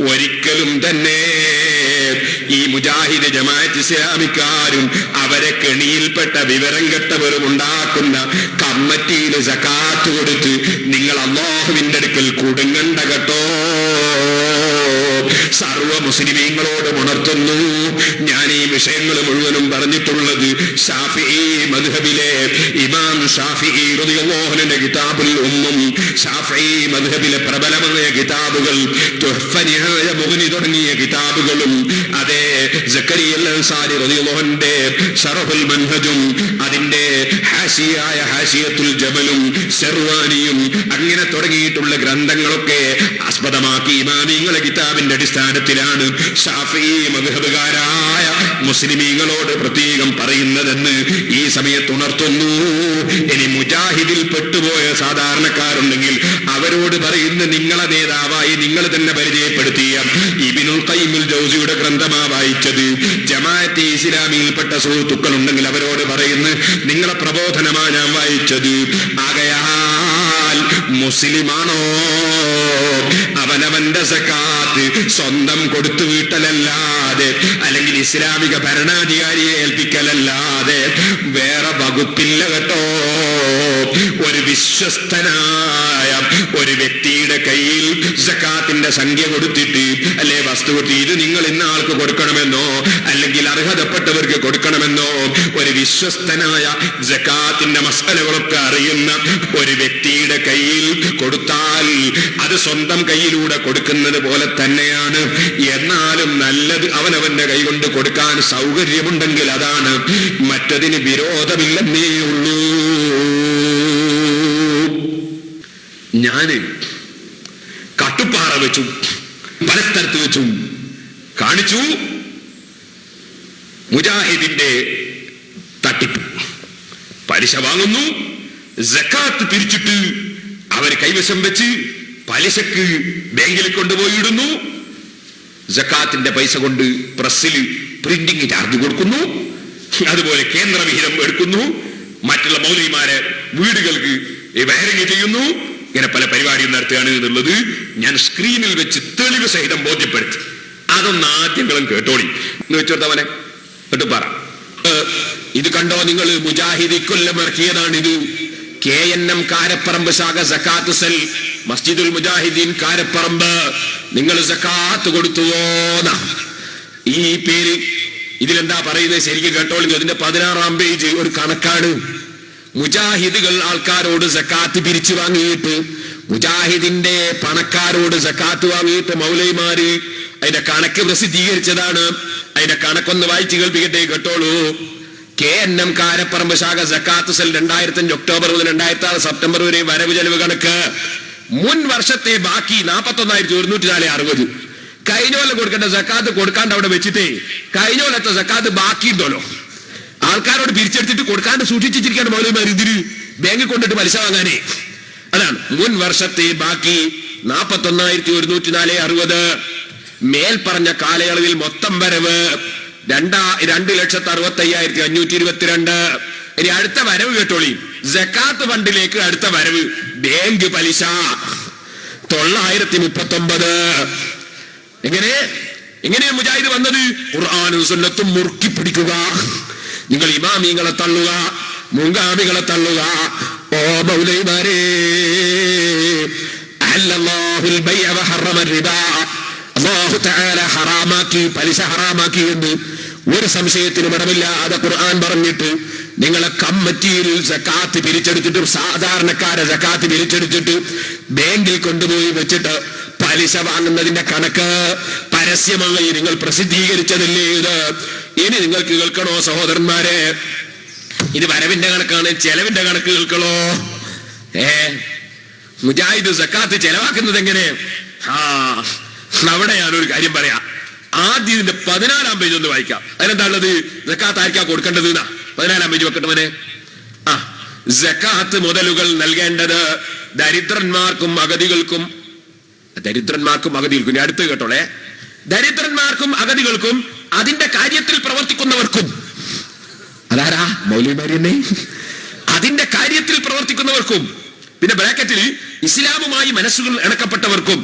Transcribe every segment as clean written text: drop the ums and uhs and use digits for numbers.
ഒരിക്കലും തന്നെ ഈ മുജാഹിദ് ജമാഅത്ത് ഇസ്ലാമിക്കാരും അവരെ കെണിയിൽപ്പെട്ട വിവരം കെട്ടവരും ഉണ്ടാക്കുന്ന കമ്മിറ്റിയിൽ സകാത്ത് കൊടുത്ത് നിങ്ങൾ അല്ലാഹുവിന്റെ അടുക്കൽ കുടുങ്ങണ്ട കേട്ടോ. സർവ മുസ്ലിമീങ്ങളോട് ഉണർത്തുന്നു. ഞാൻ ഈ വിഷയങ്ങൾ മുഴുവനും പറഞ്ഞിട്ടുള്ളത് ശാഫിഈ മദ്ഹബിലെ ഇമാം ശാഫിഈ റളിയല്ലാഹു അൻഹുവിന്റെ കിതാബുൽ ഉമ്മും ശാഫിഈ മദ്ഹബിലെ പ്രബലമായ കിതാബുകൾ തുഹ്ഫ നിഹായ മുഗ്നി തുടങ്ങിയ കിതാബുകളും അതേ സക്കരിയ അൽ-അൻസാരി റളിയല്ലാഹു അൻഹുവിന്റെ ശറഹുൽ മൻഹജും അതിന്റെ ഹാശിയായ ഹാശിയത്തുൽ ജബലും ശർവാനിയും അങ്ങനെ തുടങ്ങിയിട്ടുള്ള ഗ്രന്ഥങ്ങളൊക്കെ ആസ്പദമാക്കി ഇമാമിങ്ങളുടെ കിതാബിന്റെ അടിസ്ഥാനത്തിലാണ് ശാഫിഈ മദ്ഹബുകാരായ മുസ്ലിമീങ്ങളോട് പ്രത്യേകം പറയുന്നതെന്ന് ഈ സമയത്ത് ഉണർത്തുന്നു. ഇനി മുജാഹിദിൽ പെട്ടുപോയ സാധാരണക്കാരുണ്ടെങ്കിൽ അവരോട് പറയുന്ന നിങ്ങളെ നേതാവായി നിങ്ങൾ തന്നെ പരിചയപ്പെടുത്തിയ ഇബ്നുൽ ഖയ്യിമുൽ ജൗസിയുടെ ഗ്രന്ഥമാ വായിച്ചത്. ജമാഅത്തെ ഇസ്ലാമിയിൽപ്പെട്ട സുഹൃത്തുക്കൾ ഉണ്ടെങ്കിൽ അവരോട് പറയുന്നു നിങ്ങളെ പ്രബോധനമാ ഞാൻ വായിച്ചത്. ആകയാൽ മുസ്ലിമാണോ അവനവന്റെ സകാത്ത് സ്വന്തം കൊടുത്തു വീട്ടലല്ലാതെ അല്ലെങ്കിൽ ഇസ്ലാമിക ഭരണാധികാരിയെ ഏൽപ്പിക്കലല്ലാതെ വേറെ വകുപ്പില്ല കേട്ടോ. ഒരു വിശ്വസ്തനായ ഒരു വ്യക്തിയുടെ കയ്യിൽ സകാത്തിന്റെ സംഖ്യ കൊടുത്തിട്ട് അല്ലെ വസ്തു കൊടുത്ത് ഇത് നിങ്ങൾ ഇന്ന ആൾക്ക് കൊടുക്കണമെന്നോ അല്ലെങ്കിൽ അർഹതപ്പെട്ടവർക്ക് കൊടുക്കണമെന്നോ ഒരു വിശ്വസ്തനായ സകാത്തിന്റെ മസലകളൊക്കെ അറിയുന്ന ഒരു വ്യക്തിയുടെ കയ്യിൽ കൊടുത്താൽ അത് സ്വന്തം കയ്യിലൂടെ കൊടുക്കുന്നത് പോലെ തന്നെയാണ്. എന്നാലും നല്ലത് അവനവന്റെ കൈ കൊണ്ട് കൊടുക്കാൻ സൗകര്യമുണ്ടെങ്കിൽ അതാണ്, മറ്റതിന് വിരോധമില്ലെന്നേ ഉള്ളൂ. ഞാന് കട്ടുപ്പാറ വെച്ചു പല സ്ഥലത്ത് വെച്ചും കാണിച്ചു മുജാഹിദിന്റെ തട്ടിപ്പ്. പലിശ വാങ്ങുന്നു, സകാത്ത് പിരിച്ചിട്ട് അവര് കൈവശം വെച്ച് പലിശക്ക് ബാങ്കിൽ കൊണ്ടുപോയി ഇടുന്നു. സകാത്തിന്റെ പൈസ കൊണ്ട് പ്രസ്സിൽ പ്രിന്റിംഗ് ചാർജ് കൊടുക്കുന്നു. അതുപോലെ കേന്ദ്രവിഹിതം എടുക്കുന്നു. മറ്റുള്ള മൗലവിമാരെ വീടുകൾക്ക് വയറിംഗ് ചെയ്യുന്നു. ഇങ്ങനെ പല പരിപാടിയും നടത്തുകയാണ് എന്നുള്ളത് ഞാൻ സ്ക്രീനിൽ വെച്ച് തെളിവ് സഹിതം ബോധ്യപ്പെടുത്തി. അതൊന്ന് ആദ്യങ്ങളും കേട്ടോളി എന്ന് വെച്ചോട്ടവനെ കേട്ടു പറ. ഇത് കണ്ടോ നിങ്ങൾ, മുജാഹിദ് കൊല്ലം ഇറക്കിയതാണിത്. KNM കാരപ്പറമ്പ് ശാഖ സകാത്ത് സെൽ മസ്ജിദുൽ മുജാഹിദീൻ കാരപ്പറമ്പ്. നിങ്ങൾ സകാത്ത് കൊടുത്തുവോന്ന ഈ പേര് ഇതിലെന്താ പറയുന്നത് ശരിക്കും കേട്ടോളി. അതിന്റെ 16-ാം പേജ് ഒരു കണക്കാണ്. മുജാഹിദുകൾ ആൾക്കാരോട് സകാത്ത് പിരിച്ചു വാങ്ങിയിട്ട് മുജാഹിദിന്റെ പണക്കാരോട് സകാത്ത് വാങ്ങിയിട്ട് മൗലവിമാര് അതിന്റെ കണക്ക് പ്രസിദ്ധീകരിച്ചതാണ്. അതിന്റെ കണക്കൊന്ന് വായിച്ചു കേൾപ്പിക്കട്ടെ, കേട്ടോളൂ. KNM കാരപ്പറമ്പ് ശാഖ സകാത്ത് സെൽ 2005 ഒക്ടോബർ മുതൽ 2006 സെപ്റ്റംബർ വരെ വരവ് ചെലവ് കണക്ക്. മുൻ വർഷത്തെ ബാക്കി 41,160. കഴിഞ്ഞ കൊല്ലം കൊടുക്കേണ്ട സകാത്ത് കൊടുക്കാണ്ട് അവിടെ വെച്ചിട്ടേ കഴിഞ്ഞ കൊല്ലത്തെ സകാത്ത് ബാക്കി ഉണ്ടല്ലോ ആൾക്കാരോട് പിരിച്ചെടുത്തിട്ട് കൊടുക്കാണ്ട് സൂക്ഷിച്ചിരിക്കുകയാണ് മൗലവിമാർ. ഇതിന് ബാങ്കിൽ കൊണ്ടിട്ട് പലിശ വാങ്ങാനേ. അതാണ് മുൻ വർഷത്തെ ബാക്കി 41,160. മേൽപ്പറഞ്ഞ കാലയളവിൽ മൊത്തം വരവ് 2,65,522. ഇനി അടുത്ത വരവ് കേട്ടോളി. സകാത്ത് ഫണ്ടിലേക്ക് അടുത്ത വരവ് ബാങ്ക് പലിശ 939. എങ്ങനെ മുജാഹിദ് വന്നത്? ഖുർആനും സുന്നത്തും മുറുക്കി പിടിക്കുക. നിങ്ങൾ ഇമാമിങ്ങളെ തള്ളുക, മുൻഗാമികളെ തള്ളുക. ഓ മൗലവിമാരേ, അല്ലാഹുൽ ബൈഅ വഹറമ റിബാ, അല്ലാഹു തആല ഹറാമാക്കി, പലിശ ഹറാമാക്കി എന്ന് ഒരു സംശയത്തിനും ഇടമില്ലാതെ ഖുർആൻ പറഞ്ഞിട്ട് നിങ്ങളെ കമ്മിറ്റിയിൽ സകാത്ത് പിരിച്ചെടുത്തിട്ട് സാധാരണക്കാരെ സകാത്ത് പിരിച്ചെടുത്തിട്ട് ബാങ്കിൽ കൊണ്ടുപോയി വെച്ചിട്ട് പലിശ വാങ്ങുന്നതിന്റെ കണക്ക് പരസ്യമായി നിങ്ങൾ പ്രസിദ്ധീകരിച്ചതല്ലേ ഇത്? ഇനി നിങ്ങൾക്ക് കേൾക്കണോ സഹോദരന്മാരെ? ഇത് വരവിന്റെ കണക്കാണ്, ചെലവിന്റെ കണക്ക് കേൾക്കണോ? മുജാഹിദ് സകാത്ത് ചെലവാക്കുന്നത് എങ്ങനെ? അവിടെ ഞാനൊരു കാര്യം പറയാം. ആദ്യം ഇതിന്റെ 14-ാം പേജ് ഒന്ന് വായിക്കാം. അതിനെന്താ ഉള്ളത്? സകാത്ത് ആർക്കാ കൊടുക്കേണ്ടത്? 14-ാം പേജ് വെക്കട്ടവനെ. സകാത്ത് മുതലുകൾ നൽകേണ്ടത് ദരിദ്രന്മാർക്കും അഗതികൾക്കും. അടുത്ത് കേട്ടോളെ. ദരിദ്രന്മാർക്കും അഗതികൾക്കും അതിന്റെ കാര്യത്തിൽ പ്രവർത്തിക്കുന്നവർക്കും. അതാരാ? മൗലവിമാരെന്നെ. അതിന്റെ കാര്യത്തിൽ പ്രവർത്തിക്കുന്നവർക്കും. പിന്നെ ബ്രാക്കറ്റിൽ ഇസ്ലാമുമായി മനസ്സുകൾ ഇണക്കപ്പെട്ടവർക്കും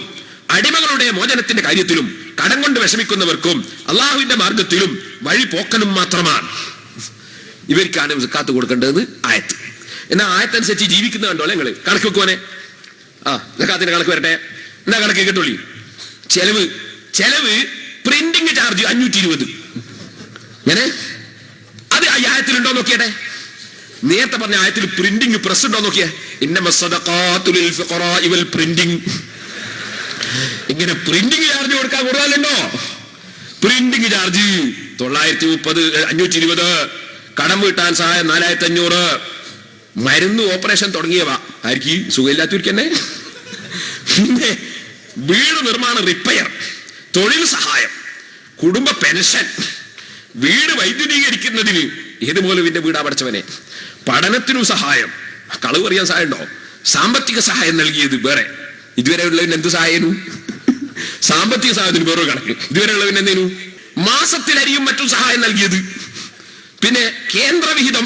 അടിമകളുടെ മോചനത്തിന്റെ കാര്യത്തിലും കടം കൊണ്ട് വിഷമിക്കുന്നവർക്കും അള്ളാഹുവിന്റെ മാർഗത്തിലും വഴി പോക്കനും മാത്രമാണ്. ഇവർക്കാണ് സക്കാത്ത് കൊടുക്കേണ്ടത് ആയത്ത്. എന്നാ ആയത്തനുസരിച്ച് ജീവിക്കുന്ന കണ്ടോ നിങ്ങള് കണക്ക് വെക്കുവാനെ. സക്കാത്തിന്റെ കണക്ക് വരട്ടെ. എന്നാ കണക്ക് കേട്ടോളി. ചെലവ് പ്രിന്റിംഗ് ചാർജ് 520. ഇങ്ങനെ അത് ഈ ആയത്തിലുണ്ടോ നോക്കിയട്ടെ. നേരത്തെ പറഞ്ഞ ആയത്തിൽ പ്രിന്റിംഗ് പ്രസ് ഉണ്ടോ നോക്കിയേ. പ്രിന്റിംഗ് ഇങ്ങനെ പ്രിന്റിംഗ് ചാർജ് കൊടുക്കാൻ കൂടുതലുണ്ടോ? Printing charge 930, 520. കടം വീട്ടാൻ സഹായം 4500. മരുന്ന് ഓപ്പറേഷൻ തുടങ്ങിയവ ആയിരിക്കും സുഖമില്ലാത്തവർക്ക് തന്നെ. പിന്നെ വീട് നിർമ്മാണം, റിപ്പയർ, തൊഴിൽ സഹായം, കുടുംബ പെൻഷൻ, വീട് വൈദ്യുതീകരിക്കുന്നതിന് ഏത് മൗലവിന്റെ വീടാ പഠിച്ചവനെ, പഠനത്തിനും സഹായം, കളവ് അറിയാൻ സഹായം ഉണ്ടോ? സാമ്പത്തിക സഹായം നൽകിയത് വേറെ. ഇതുവരെ ഉള്ളതിന് എന്ത് സഹായനു? സാമ്പത്തിക സഹായത്തിന് വേറൊരു കണക്ക്. ഇതുവരെ ഉള്ളതിന് എന്തേനു? മാസത്തിലരിയും മറ്റും സഹായം നൽകിയത്. പിന്നെ കേന്ദ്രവിഹിതം,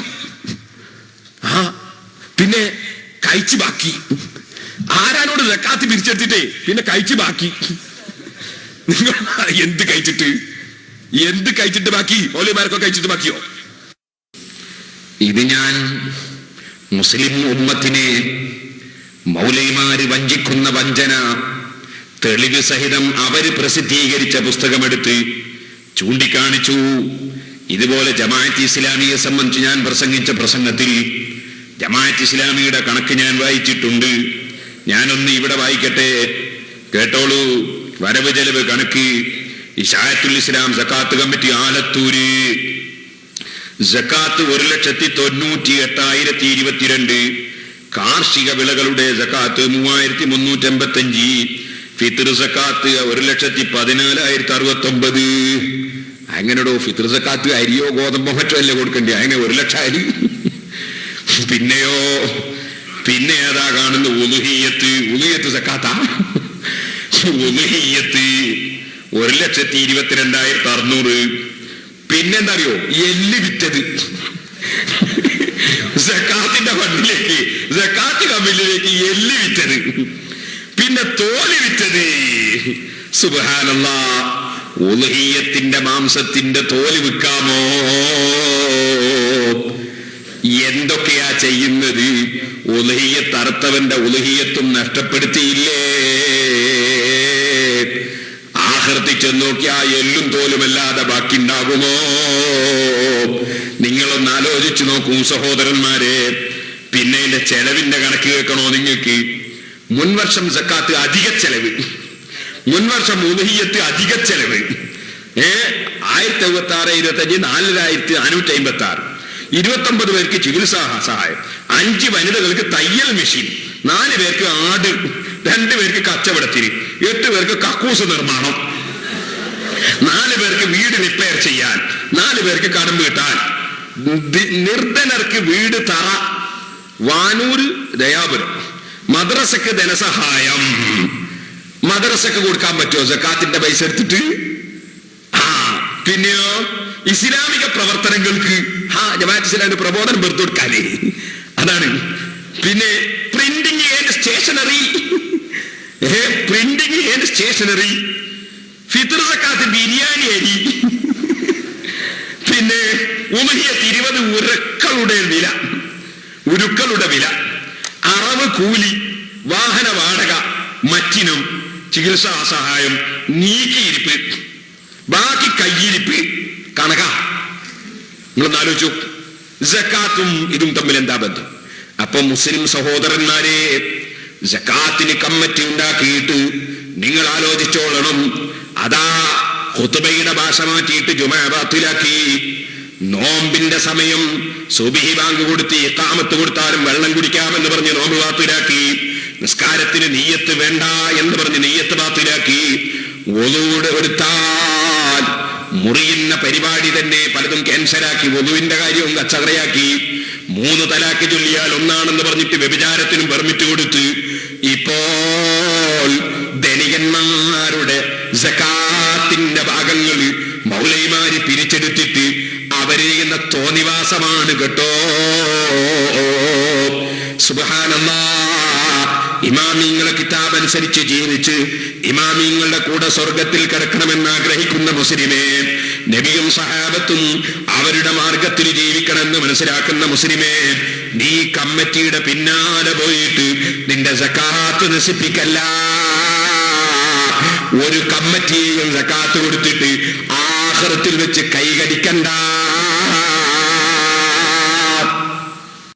പിന്നെ കഴിച്ചു ബാക്കി. ആരാനോട് സക്കാത്ത് പിരിച്ചെടുത്തിട്ടേ പിന്നെ കഴിച്ചു ബാക്കി. നിങ്ങൾ എന്ത് കഴിച്ചിട്ട് ബാക്കി? മൗലവിമാരൊക്കെ കഴിച്ചിട്ട് ബാക്കിയോ? ഇത് ഞാൻ മുസ്ലിം ഉമ്മത്തിനെ മൗലവിമാര് വഞ്ചിക്കുന്ന വഞ്ചന തെളിവ് സഹിതം അവര് പ്രസിദ്ധീകരിച്ച പുസ്തകമെടുത്ത് ചൂണ്ടിക്കാണിച്ചു. ഇതുപോലെ ജമാഅത്ത് ഇസ്ലാമിയെ സംബന്ധിച്ച് ഞാൻ പ്രസംഗിച്ച പ്രസംഗത്തിൽ ജമാഅത്ത് ഇസ്ലാമിയുടെ കണക്ക് ഞാൻ വായിച്ചിട്ടുണ്ട്. ഞാനൊന്ന് ഇവിടെ വായിക്കട്ടെ, കേട്ടോളൂ. വരവ് ചെലവ് കണക്ക് ഇശാഅത്തുൽ ഇസ്ലാം സക്കാത്ത് കമ്മിറ്റി ആലത്തൂര്. സക്കാത്ത് 1,98,22. കാർഷിക വിളകളുടെ സക്കാത്ത് 3,385. ഫിത്ർ സക്കാത്ത് 1,14,069. അങ്ങനെടോ ഫിത്ർ സക്കാത്ത് അരിയോ ഗോതമ്പോ മറ്റോ അല്ലേ കൊടുക്കണ്ടേ? അങ്ങനെ 1,00,000 അരി. പിന്നെ ഏതാ കാണുന്ന ഉലുഹിയത്ത് സക്കാത്താ. ഉലുഹിയത്ത് 1,22,600. പിന്നെന്താ അറിയോ? എല്ല് വിറ്റത്. സക്കാത്തിന്റെ ഫണ്ടിലേക്ക്, സക്കാത്ത് കമ്മിലേക്ക് എല്ല് വിറ്റത്. പിന്നെ തോല് വിറ്റത്. സുബ്ഹാനല്ലാഹ്. ഉലുഹിയത്തിന്റെ മാംസത്തിന്റെ തോല് വിൽക്കാമോ? എന്തൊക്കെയാ ചെയ്യുന്നത്? ഉലുഹിയത്ത് അറുത്തവന്റെ ഉലുഹിയത്തും നഷ്ടപ്പെടുത്തിയില്ലേ? ആഖിറത്തിൽ ചെന്ന് നോക്കിയാ എല്ലും തോലുമല്ലാതെ ബാക്കി ഉണ്ടാകുമോ? നിങ്ങളൊന്ന് ആലോചിച്ചു നോക്കൂ സഹോദരന്മാരെ. പിന്നെ ഇതിന്റെ ചെലവിന്റെ കണക്ക് കേൾക്കണോ നിങ്ങൾക്ക്? മുൻവർഷം സക്കാത്ത് അധിക ചെലവ്, മുൻവർഷം ഉലുഹിയത്ത് അധിക ചെലവ്. 1076, 4,456. 29 പേർക്ക് ചികിത്സാ സഹായം, 5 വനിതകൾക്ക് തയ്യൽ മെഷീൻ, 4 പേർക്ക് ആട്, 2 പേർക്ക് കച്ചവടത്തിന്, 8 പേർക്ക് കക്കൂസ് നിർമ്മാണം, 4 പേർക്ക് വീട് റിപ്പയർ ചെയ്യാൻ, 4 പേർക്ക് കടം വീട്ടാൻ, നിർധനർക്ക് വീട് തറ, വാനൂര് ദയാപുരം. മദ്രസക്ക് ധനസഹായം. മദ്രസക്ക് കൊടുക്കാൻ പറ്റുമോ സക്കാത്തിന്റെ പൈസ എടുത്തിട്ട്? പിന്നെയോ ഇസ്ലാമിക പ്രവർത്തനങ്ങൾക്ക് ജമാഅത്ത് ഇസ്ലാമിന്റെ പ്രബോധനം വെറുതെ കൊടുക്കാനേ, അതാണ്. പിന്നെ പ്രിന്റിംഗ് ആൻഡ് സ്റ്റേഷനറി, ഫിത്ർ സക്കാത്ത് ബിരിയാണി അരി. പിന്നെ ഉലുഹിയത്ത് 20 ഉരുക്കളുടെ വില, അറവ് കൂലി, വാഹന വാടക, മറ്റിനും ചികിത്സാ സഹായം, നീക്കിയിരിപ്പ്, ബാക്കി കയ്യിരിപ്പ് കണക. നിങ്ങളൊന്ന് ആലോചിച്ചു, സക്കാത്തും ഇതും തമ്മിൽ എന്താ ബന്ധം? അപ്പൊ മുസ്ലിം സഹോദരന്മാരെ, സക്കാത്തിന് കമ്മിറ്റി ഉണ്ടാക്കിയിട്ട് നിങ്ങൾ ആലോചിച്ചോളണം. അതാ ഖുതുബയുടെ ഭാഷ മാറ്റിയിട്ട് ജുമാ ബാത്തിലാക്കി. നോമ്പിന്റെ സമയം സുബ്ഹി ബാങ്ക് കൊടുത്ത് ഇഖാമത്ത് കൊടുത്താലും വെള്ളം കുടിക്കാമെന്ന് പറഞ്ഞ് നോമ്പ് ബാത്തിലാക്കി. നിസ്കാരത്തിന് നിയ്യത്ത് വേണ്ട എന്ന് പറഞ്ഞ് നിയ്യത്ത് ബാത്തിലാക്കി. വൊളൂടെ എടുത്താൽ മുറിയുന്ന പരിപാടി തന്നെ പലതും ക്യാൻസലാക്കി. വൊളുവിന്റെ കാര്യവും കച്ചറയാക്കി. 3 തലാക്ക് ചൊല്ലിയാൽ ഒന്നാണെന്ന് പറഞ്ഞിട്ട് വ്യഭിചാരത്തിനും പെർമിറ്റ് കൊടുത്ത് ഇപ്പോൾ ധനികന്മാരുടെ സക്കാത്തിന്റെ ഭാഗങ്ങൾ മൗലവിമാര് പിരിച്ചെടുത്തിട്ട് അവരെയുന്ന തോന്നിവാസമാണ് കേട്ടോ. സുബ്ഹാനല്ലാഹ്. ഇമാമിങ്ങളെ കിതാബ് അനുസരിച്ച് ജീവിച്ച് ഇമാമിങ്ങളുടെ കൂടെ സ്വർഗത്തിൽ കിടക്കണമെന്ന് ആഗ്രഹിക്കുന്ന മുസ്ലിമേ, നബിയും സഹാബത്തും അവരുടെ മാർഗത്തിൽ ജീവിക്കണമെന്ന് മനസ്സിലാക്കുന്ന മുസ്ലിമേ, നീ കമ്മിറ്റിയുടെ പിന്നാലെ പോയിട്ട് നിന്റെ സക്കാത്ത് നശിപ്പിക്കല്ല. ഒരു കമ്മിറ്റിയെയും സക്കാത്ത് കൊടുത്തിട്ട് ആഖിറത്തിൽ വെച്ച് കൈകടിക്കണ്ട.